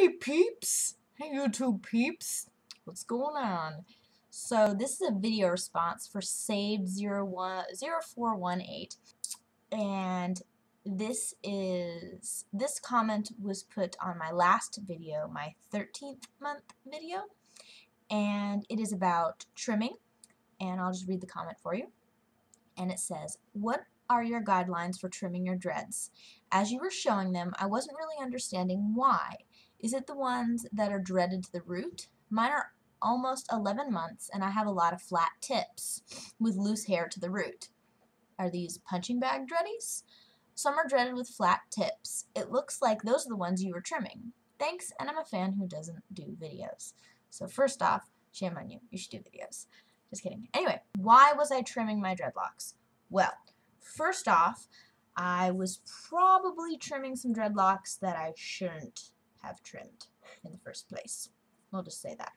Hey peeps! Hey YouTube peeps! What's going on? So this is a video response for Saved0418, and this comment was put on my last video, my 13th month video, and it is about trimming, and I'll just read the comment for you. And it says, "What are your guidelines for trimming your dreads? As you were showing them, I wasn't really understanding why. Is it the ones that are dreaded to the root? Mine are almost 11 months and I have a lot of flat tips with loose hair to the root. Are these punching bag dreadies? Some are dreaded with flat tips. It looks like those are the ones you were trimming. Thanks, and I'm a fan who doesn't do videos." So first off, shame on you. You should do videos. Just kidding. Anyway, why was I trimming my dreadlocks? Well, first off, I was probably trimming some dreadlocks that I shouldn't have trimmed in the first place. We'll just say that.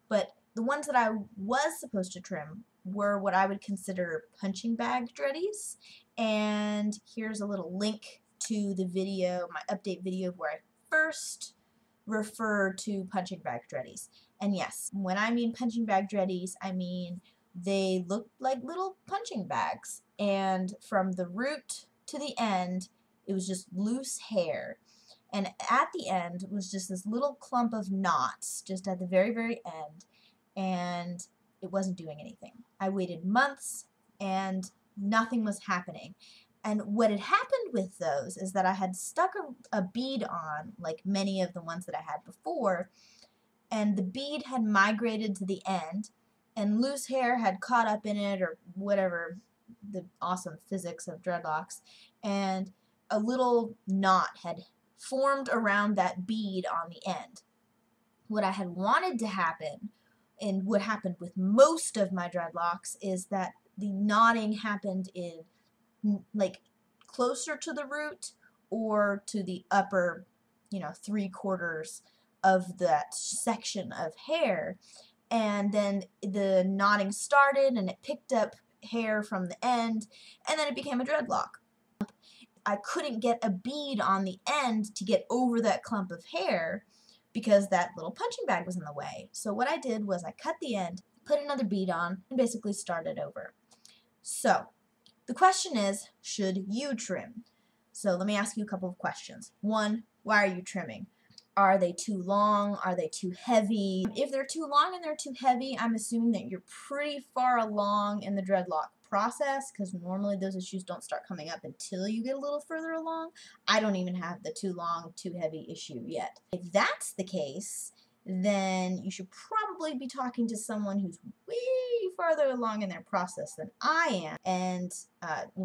But the ones that I was supposed to trim were what I would consider punching bag dreadies. And here's a little link to the video, my update video, where I first refer to punching bag dreadies. And yes, when I mean punching bag dreadies, I mean they look like little punching bags, and from the root to the end it was just loose hair, and at the end was just this little clump of knots just at the very end, and it wasn't doing anything. I waited months and nothing was happening. And what had happened with those is that I had stuck a bead on, like many of the ones that I had before, and the bead had migrated to the end, and loose hair had caught up in it, or whatever, the awesome physics of dreadlocks, and a little knot had formed around that bead on the end. What I had wanted to happen, and what happened with most of my dreadlocks, is that the knotting happened in like closer to the root or to the upper, 3/4 of that section of hair, and then the knotting started and it picked up hair from the end, and then it became a dreadlock. I couldn't get a bead on the end to get over that clump of hair because that little punching bag was in the way. So what I did was I cut the end, put another bead on, and basically started over. So the question is, should you trim? So let me ask you a couple of questions. One, why are you trimming? Are they too long? Are they too heavy? If they're too long and they're too heavy, I'm assuming that you're pretty far along in the dreadlock process, because normally those issues don't start coming up until you get a little further along. I don't even have the too long, too heavy issue yet. If that's the case, then you should probably be talking to someone who's way farther along in their process than I am. And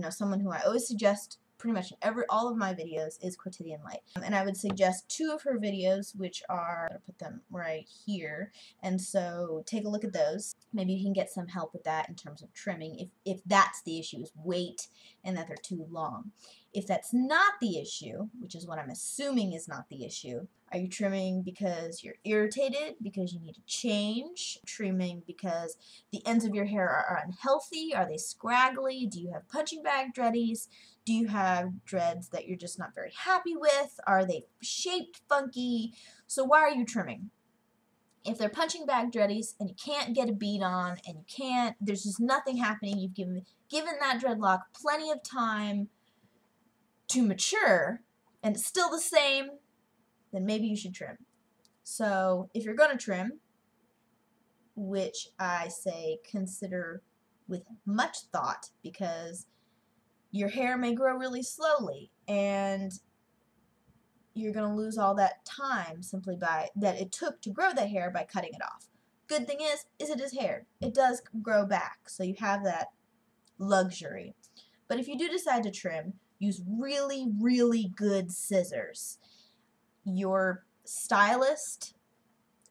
someone who I always suggest pretty much in all of my videos is Quotidian Light. And I would suggest 2 of her videos, which are, I'm going to put them right here, and so take a look at those. Maybe you can get some help with that in terms of trimming, if that's the issue, is weight and that they're too long. If that's not the issue, which is what I'm assuming is not the issue, are you trimming because you're irritated, because you need to change? Trimming because the ends of your hair are unhealthy? Are they scraggly? Do you have punching bag dreadies? Do you have dreads that you're just not very happy with? Are they shaped funky? So why are you trimming? If they're punching bag dreadies and you can't get a bead on, and there's just nothing happening, you've given that dreadlock plenty of time to mature, and it's still the same, then maybe you should trim. So if you're going to trim, which I say consider with much thought, because your hair may grow really slowly and you're going to lose all that time simply by that it took to grow the hair by cutting it off. Good thing is it is hair. It does grow back, so you have that luxury. But if you do decide to trim, use really good scissors. Your stylist,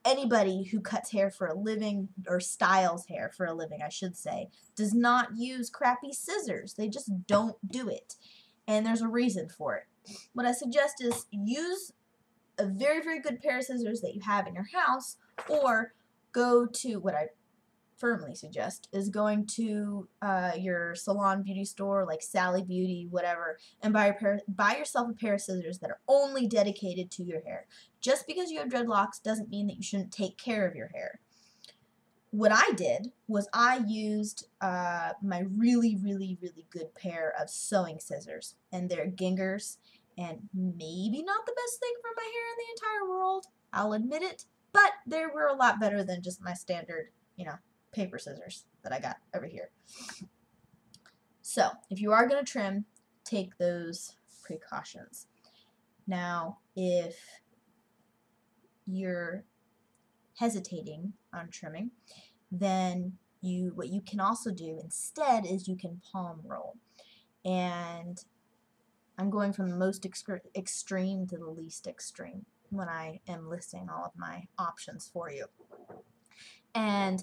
anybody who cuts hair for a living, or styles hair for a living, I should say, does not use crappy scissors. They just don't do it. And there's a reason for it. What I suggest is use a very good pair of scissors that you have in your house, or go to firmly suggest is going to your salon beauty store like Sally Beauty, whatever, and buy yourself a pair of scissors that are only dedicated to your hair. Just because you have dreadlocks doesn't mean that you shouldn't take care of your hair. What I did was I used my really good pair of sewing scissors, and they're Gingers, and maybe not the best thing for my hair in the entire world, I'll admit it, but they were a lot better than just my standard, paper scissors that I got over here. So, if you are going to trim, take those precautions. Now, if you're hesitating on trimming, then what you can also do instead is you can palm roll. And I'm going from the most extreme to the least extreme when I am listing all of my options for you. And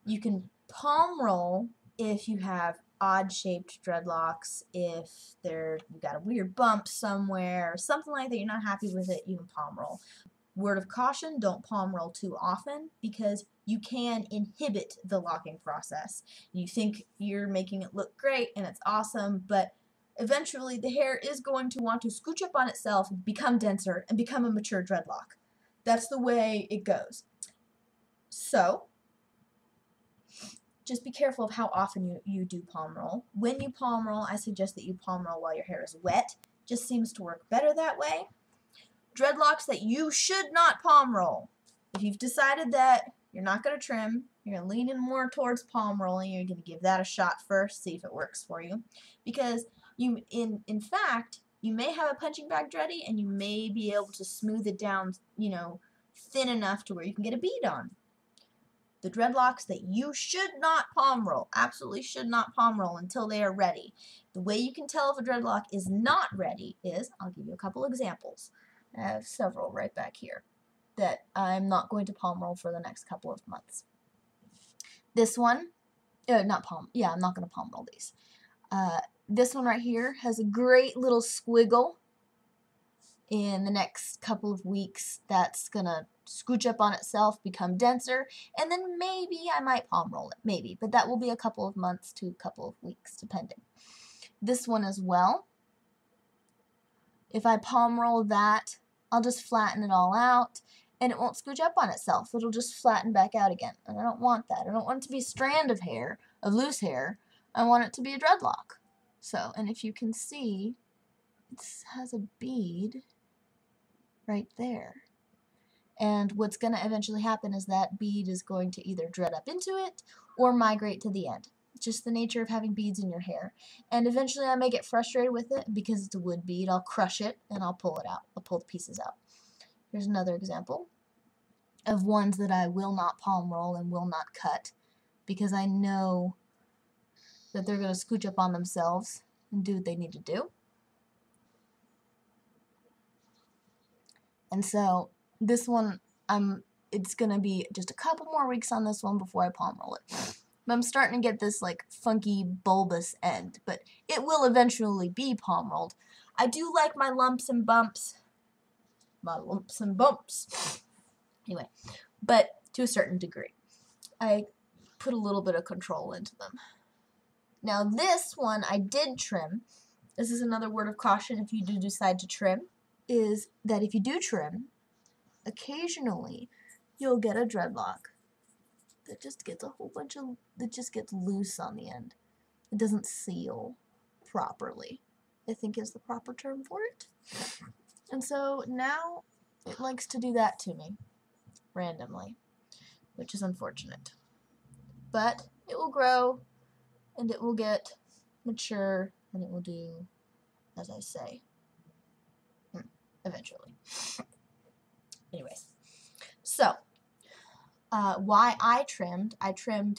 you can palm roll if you have odd-shaped dreadlocks, if you've got a weird bump somewhere, or something like that, you're not happy with it, you can palm roll. Word of caution, don't palm roll too often because you can inhibit the locking process. You think you're making it look great and it's awesome, but eventually the hair is going to want to scooch up on itself, become denser, and become a mature dreadlock. That's the way it goes. So, just be careful of how often you do palm roll. When you palm roll, I suggest that you palm roll while your hair is wet. Just seems to work better that way. Dreadlocks that you should not palm roll. If you've decided that you're not going to trim, you're going to lean in more towards palm rolling, you're going to give that a shot first, see if it works for you. Because in fact, you may have a punching bag dready and you may be able to smooth it down, thin enough to where you can get a bead on. The dreadlocks that you should not palm roll, absolutely should not palm roll until they are ready. The way you can tell if a dreadlock is not ready is, I'll give you a couple examples. I have several right back here that I'm not going to palm roll for the next couple of months. This one, I'm not going to palm roll these. This one right here has a great little squiggle. In the next couple of weeks, that's going to scooch up on itself, become denser, and then maybe I might palm roll it, maybe, but that will be a couple of months to a couple of weeks, depending. This one as well. If I palm roll that, I'll just flatten it all out, and it won't scooch up on itself. It'll just flatten back out again, and I don't want that. I don't want it to be a strand of hair, of loose hair. I want it to be a dreadlock. So, and if you can see, it has a bead right there. And what's going to eventually happen is that bead is going to either dread up into it or migrate to the end. Just the nature of having beads in your hair. And eventually I may get frustrated with it because it's a wood bead. I'll crush it and I'll pull it out. I'll pull the pieces out. Here's another example of ones that I will not palm roll and will not cut because I know that they're going to scooch up on themselves and do what they need to do. And so this one, it's going to be just a couple more weeks on this one before I palm roll it. But I'm starting to get this like funky bulbous end, but it will eventually be palm rolled. I do like my lumps and bumps. My lumps and bumps. Anyway, but to a certain degree. I put a little bit of control into them. Now this one I did trim. This is another word of caution if you do decide to trim. Is that if you do trim, occasionally you'll get a dreadlock that just gets that just gets loose on the end. It doesn't seal properly, I think is the proper term for it. And so now it likes to do that to me randomly, which is unfortunate. But it will grow and it will get mature and it will do as I say. Eventually. Anyways, so why I trimmed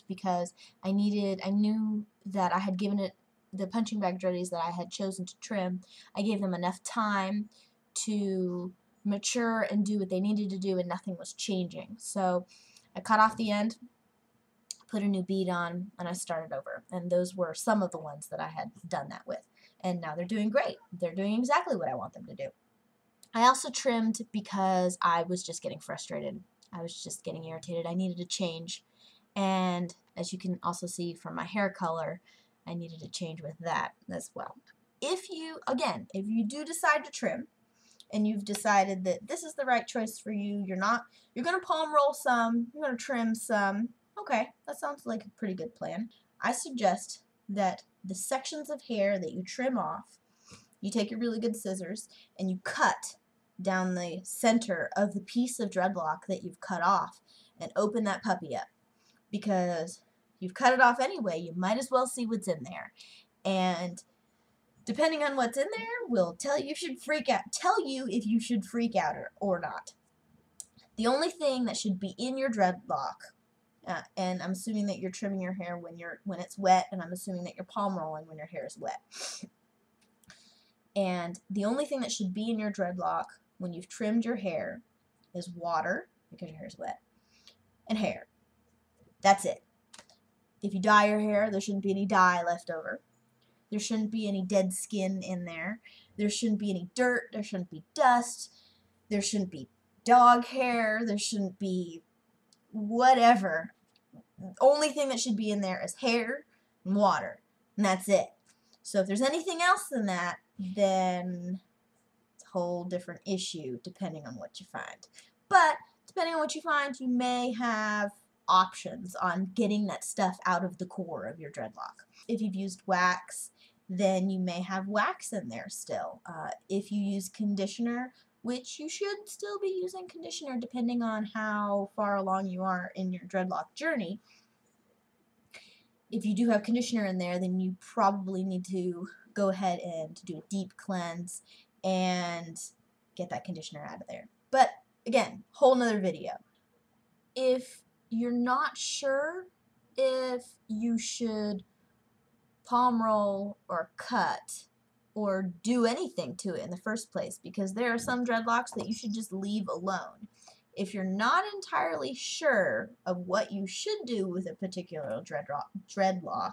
because I knew that I had given it the punching bag dreadies that I had chosen to trim. I gave them enough time to mature and do what they needed to do, and nothing was changing. So I cut off the end, put a new bead on, and I started over. And those were some of the ones that I had done that with. And now they're doing great. They're doing exactly what I want them to do. I also trimmed because I was just getting frustrated. I was just getting irritated. I needed a change. And as you can also see from my hair color, I needed to change with that as well. If you do decide to trim, and you've decided that this is the right choice for you, you're going to palm roll some, you're going to trim some, okay, that sounds like a pretty good plan. I suggest that the sections of hair that you trim off, you take your really good scissors and you cut down the center of the piece of dreadlock that you've cut off and open that puppy up, because you've cut it off anyway, you might as well see what's in there. And depending on what's in there will tell you if you should freak out or not. The only thing that should be in your dreadlock, and I'm assuming that you're trimming your hair when it's wet, and I'm assuming that you're palm rolling when your hair is wet. And the only thing that should be in your dreadlock when you've trimmed your hair is water, because your hair is wet, and hair. That's it. If you dye your hair, there shouldn't be any dye left over. There shouldn't be any dead skin in there. There shouldn't be any dirt. There shouldn't be dust. There shouldn't be dog hair. There shouldn't be whatever. The only thing that should be in there is hair and water, and that's it. So if there's anything else than that, then it's a whole different issue depending on what you find. But depending on what you find, you may have options on getting that stuff out of the core of your dreadlock. If you've used wax, then you may have wax in there still. If you use conditioner, which you should still be using conditioner depending on how far along you are in your dreadlock journey, if you do have conditioner in there, then you probably need to go ahead and do a deep cleanse and get that conditioner out of there. But again, whole nother video. If you're not sure if you should palm roll or cut or do anything to it in the first place, because there are some dreadlocks that you should just leave alone. If you're not entirely sure of what you should do with a particular dreadlock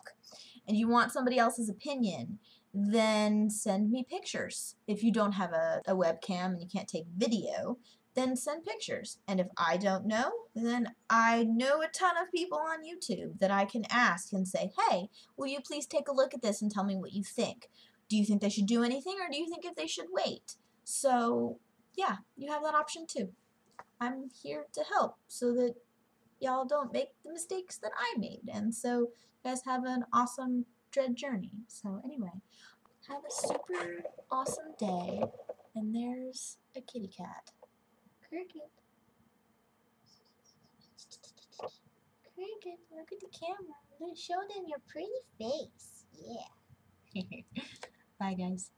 and you want somebody else's opinion, then send me pictures. If you don't have a webcam and you can't take video, then send pictures. And if I don't know, then I know a ton of people on YouTube that I can ask and say, hey, will you please take a look at this and tell me what you think? Do you think they should do anything, or do you think if they should wait? So yeah, you have that option too. I'm here to help so that y'all don't make the mistakes that I made, and so you guys have an awesome dread journey. So anyway, have a super awesome day, and there's a kitty cat. Cricket. Cricket, look at the camera. Show them your pretty face. Yeah. Bye, guys.